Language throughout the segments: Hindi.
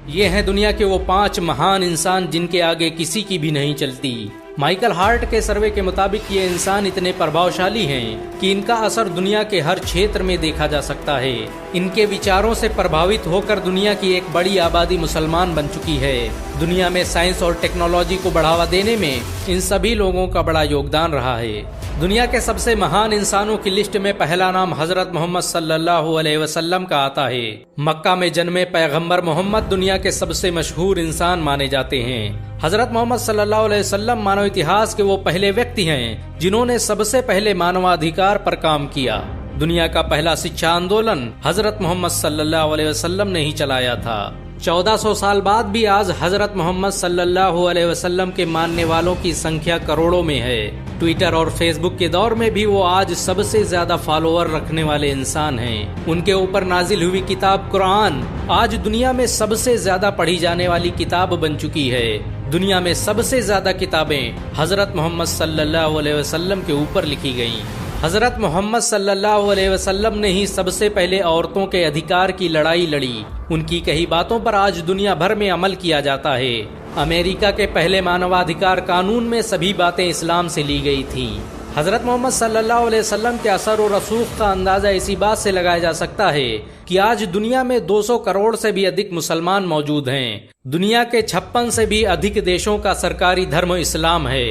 ये हैं दुनिया के वो 5 महान इंसान जिनके आगे किसी की भी नहीं चलती। माइकल हार्ट के सर्वे के मुताबिक ये इंसान इतने प्रभावशाली हैं कि इनका असर दुनिया के हर क्षेत्र में देखा जा सकता है। इनके विचारों से प्रभावित होकर दुनिया की एक बड़ी आबादी मुसलमान बन चुकी है। दुनिया में साइंस और टेक्नोलॉजी को बढ़ावा देने में इन सभी लोगों का बड़ा योगदान रहा है। दुनिया के सबसे महान इंसानों की लिस्ट में पहला नाम हजरत मोहम्मद सल्लल्लाहु अलैहि वसल्लम का आता है। मक्का में जन्मे पैगंबर मोहम्मद दुनिया के सबसे मशहूर इंसान माने जाते हैं। हजरत मोहम्मद सल्लल्लाहु अलैहि वसल्लम मानव इतिहास के वो पहले व्यक्ति हैं जिन्होंने सबसे पहले मानवाधिकार पर काम किया। दुनिया का पहला शिक्षा आंदोलन हजरत मोहम्मद सल्लल्लाहु अलैहि वसल्लम ने ही चलाया था। 1400 साल बाद भी आज हजरत मोहम्मद सल्लल्लाहु अलैहि वसल्लम के मानने वालों की संख्या करोड़ों में है। ट्विटर और फेसबुक के दौर में भी वो आज सबसे ज्यादा फॉलोअर रखने वाले इंसान हैं। उनके ऊपर नाजिल हुई किताब कुरान आज दुनिया में सबसे ज्यादा पढ़ी जाने वाली किताब बन चुकी है। दुनिया में सबसे ज्यादा किताबें हजरत मोहम्मद सल्लल्लाहु अलैहि वसल्लम के ऊपर लिखी गयी। हजरत मोहम्मद सल्लल्लाहु अलैहि वसल्लम ने ही सबसे पहले औरतों के अधिकार की लड़ाई लड़ी। उनकी कई बातों पर आज दुनिया भर में अमल किया जाता है। अमेरिका के पहले मानवाधिकार कानून में सभी बातें इस्लाम से ली गई थी। हजरत मोहम्मद सल्लल्लाहु अलैहि वसल्लम के असर और रसूख का अंदाजा इसी बात से लगाया जा सकता है कि आज दुनिया में 200 करोड़ से भी अधिक मुसलमान मौजूद हैं। दुनिया के 56 से भी अधिक देशों का सरकारी धर्म इस्लाम है।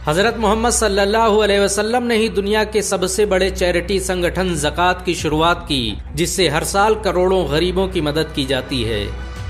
हजरत मोहम्मद सल्लल्लाहु अलैहि वसल्लम ने ही दुनिया के सबसे बड़े चैरिटी संगठन ज़कात की शुरुआत की, जिससे हर साल करोड़ों गरीबों की मदद की जाती है।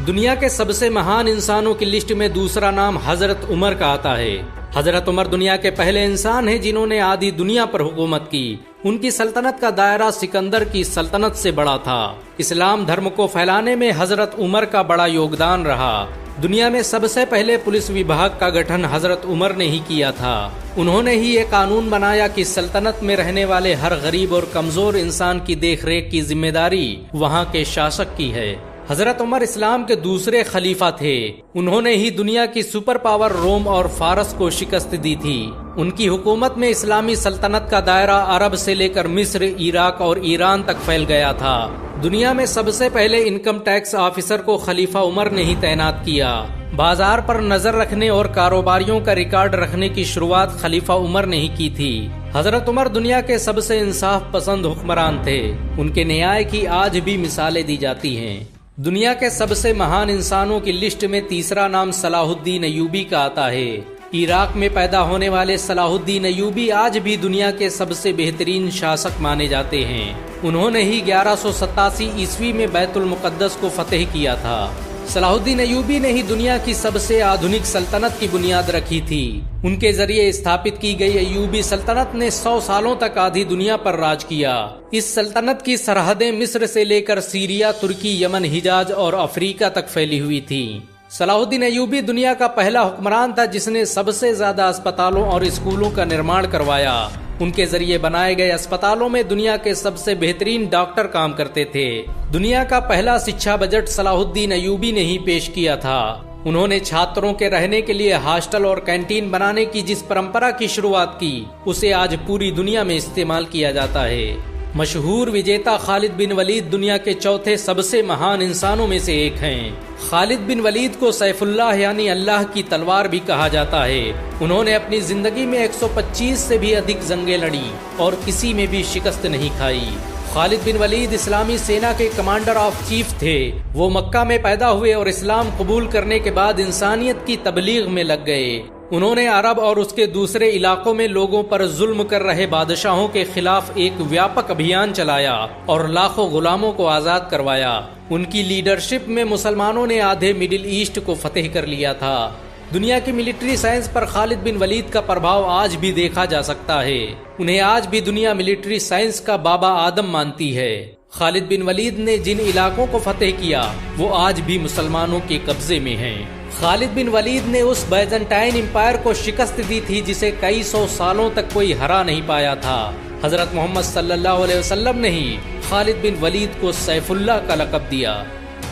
दुनिया के सबसे महान इंसानों की लिस्ट में दूसरा नाम हजरत उमर का आता है। हजरत उमर दुनिया के पहले इंसान हैं जिन्होंने आधी दुनिया पर हुकूमत की। उनकी सल्तनत का दायरा सिकंदर की सल्तनत से बड़ा था। इस्लाम धर्म को फैलाने में हजरत उमर का बड़ा योगदान रहा। दुनिया में सबसे पहले पुलिस विभाग का गठन हजरत उमर ने ही किया था। उन्होंने ही ये कानून बनाया कि सल्तनत में रहने वाले हर गरीब और कमजोर इंसान की देखरेख की जिम्मेदारी वहाँ के शासक की है। हजरत उमर इस्लाम के दूसरे खलीफा थे। उन्होंने ही दुनिया की सुपर पावर रोम और फारस को शिकस्त दी थी। उनकी हुकूमत में इस्लामी सल्तनत का दायरा अरब से लेकर मिस्र, इराक और ईरान तक फैल गया था। दुनिया में सबसे पहले इनकम टैक्स ऑफिसर को खलीफा उमर ने ही तैनात किया। बाजार पर नजर रखने और कारोबारियों का रिकॉर्ड रखने की शुरुआत खलीफा उमर ने ही की थी। हजरत उमर दुनिया के सबसे इंसाफ पसंद हुक्मरान थे। उनके न्याय की आज भी मिसालें दी जाती हैं। दुनिया के सबसे महान इंसानों की लिस्ट में तीसरा नाम सलाहुद्दीन अय्यूबी का आता है। इराक में पैदा होने वाले सलाहुद्दीन अय्यूबी आज भी दुनिया के सबसे बेहतरीन शासक माने जाते हैं। उन्होंने ही 1187 ईस्वी में बैतुल मुकद्दस को फतेह किया था। सलाहुद्दीन अय्यूबी ने ही दुनिया की सबसे आधुनिक सल्तनत की बुनियाद रखी थी। उनके जरिए स्थापित की गई अय्यूबी सल्तनत ने 100 सालों तक आधी दुनिया पर राज किया। इस सल्तनत की सरहदें मिस्र से लेकर सीरिया, तुर्की, यमन, हिजाज और अफ्रीका तक फैली हुई थी। सलाहुद्दीन अय्यूबी दुनिया का पहला हुक्मरान था जिसने सबसे ज्यादा अस्पतालों और स्कूलों का निर्माण करवाया। उनके जरिए बनाए गए अस्पतालों में दुनिया के सबसे बेहतरीन डॉक्टर काम करते थे। दुनिया का पहला शिक्षा बजट सलाहुद्दीन अय्यूबी ने ही पेश किया था। उन्होंने छात्रों के रहने के लिए हॉस्टल और कैंटीन बनाने की जिस परंपरा की शुरुआत की, उसे आज पूरी दुनिया में इस्तेमाल किया जाता है। मशहूर विजेता खालिद बिन वलीद दुनिया के चौथे सबसे महान इंसानों में से एक हैं। खालिद बिन वलीद को सैफुल्लाह यानी अल्लाह की तलवार भी कहा जाता है। उन्होंने अपनी जिंदगी में 125 से भी अधिक जंगें लड़ी और किसी में भी शिकस्त नहीं खाई। खालिद बिन वलीद इस्लामी सेना के कमांडर ऑफ चीफ थे। वो मक्का में पैदा हुए और इस्लाम कबूल करने के बाद इंसानियत की तबलीग में लग गए। उन्होंने अरब और उसके दूसरे इलाकों में लोगों पर जुल्म कर रहे बादशाहों के खिलाफ एक व्यापक अभियान चलाया और लाखों गुलामों को आजाद करवाया। उनकी लीडरशिप में मुसलमानों ने आधे मिडिल ईस्ट को फतेह कर लिया था। दुनिया की मिलिट्री साइंस पर खालिद बिन वलीद का प्रभाव आज भी देखा जा सकता है। उन्हें आज भी दुनिया मिलिट्री साइंस का बाबा आदम मानती है। खालिद बिन वलीद ने जिन इलाकों को फतेह किया वो आज भी मुसलमानों के कब्जे में हैं। खालिद बिन वलीद ने उस बैजेंटाइन एम्पायर को शिकस्त दी थी जिसे कई 100 सालों तक कोई हरा नहीं पाया था। हजरत मोहम्मद सल्लल्लाहु अलैहि वसल्लम ने ही खालिद बिन वलीद को सैफुल्लाह का लक़ब दिया।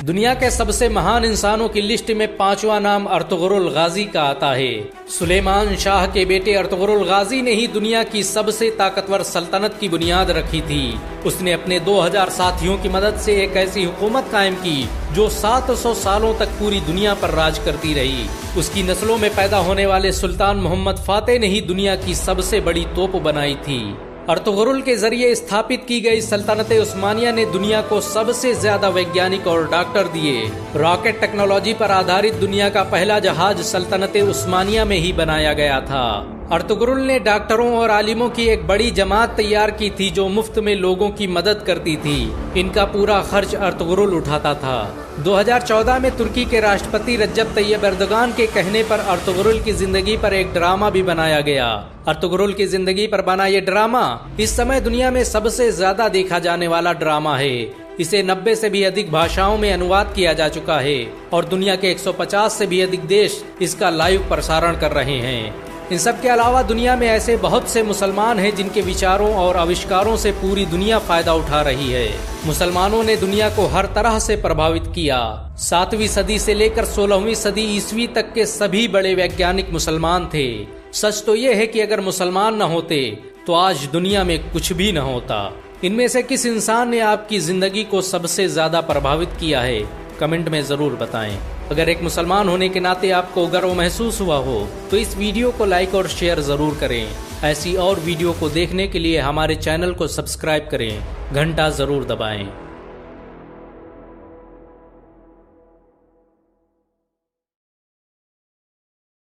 दुनिया के सबसे महान इंसानों की लिस्ट में 5वां नाम अर्तुगरुल गाजी का आता है। सुलेमान शाह के बेटे अर्तुगरुल गाजी ने ही दुनिया की सबसे ताकतवर सल्तनत की बुनियाद रखी थी। उसने अपने 2000 साथियों की मदद से एक ऐसी हुकूमत कायम की जो 700 सालों तक पूरी दुनिया पर राज करती रही। उसकी नस्लों में पैदा होने वाले सुल्तान मोहम्मद फातेह ने ही दुनिया की सबसे बड़ी तोप बनाई थी। अर्तुगरुल के जरिए स्थापित की गई सल्तनत उस्मानिया ने दुनिया को सबसे ज्यादा वैज्ञानिक और डॉक्टर दिए। रॉकेट टेक्नोलॉजी पर आधारित दुनिया का पहला जहाज सल्तनत उस्मानिया में ही बनाया गया था। अर्तुगरुल ने डॉक्टरों और आलिमों की एक बड़ी जमात तैयार की थी जो मुफ्त में लोगों की मदद करती थी। इनका पूरा खर्च अर्तुगरुल उठाता था। 2014 में तुर्की के राष्ट्रपति रज्जब तैयब एर्दोगान के कहने पर अर्तुगरुल की जिंदगी पर एक ड्रामा भी बनाया गया। अर्तुगरुल की जिंदगी पर बना ये ड्रामा इस समय दुनिया में सबसे ज्यादा देखा जाने वाला ड्रामा है। इसे 90 से भी अधिक भाषाओं में अनुवाद किया जा चुका है और दुनिया के 150 से भी अधिक देश इसका लाइव प्रसारण कर रहे हैं। इन सब के अलावा दुनिया में ऐसे बहुत से मुसलमान हैं जिनके विचारों और आविष्कारों से पूरी दुनिया फायदा उठा रही है। मुसलमानों ने दुनिया को हर तरह से प्रभावित किया। 7वीं सदी से लेकर 16वीं सदी ईस्वी तक के सभी बड़े वैज्ञानिक मुसलमान थे। सच तो ये है कि अगर मुसलमान न होते तो आज दुनिया में कुछ भी न होता। इनमें से किस इंसान ने आपकी जिंदगी को सबसे ज्यादा प्रभावित किया है, कमेंट में जरूर बताएं। अगर एक मुसलमान होने के नाते आपको गर्व महसूस हुआ हो तो इस वीडियो को लाइक और शेयर जरूर करें। ऐसी और वीडियो को देखने के लिए हमारे चैनल को सब्सक्राइब करें, घंटा जरूर दबाएं।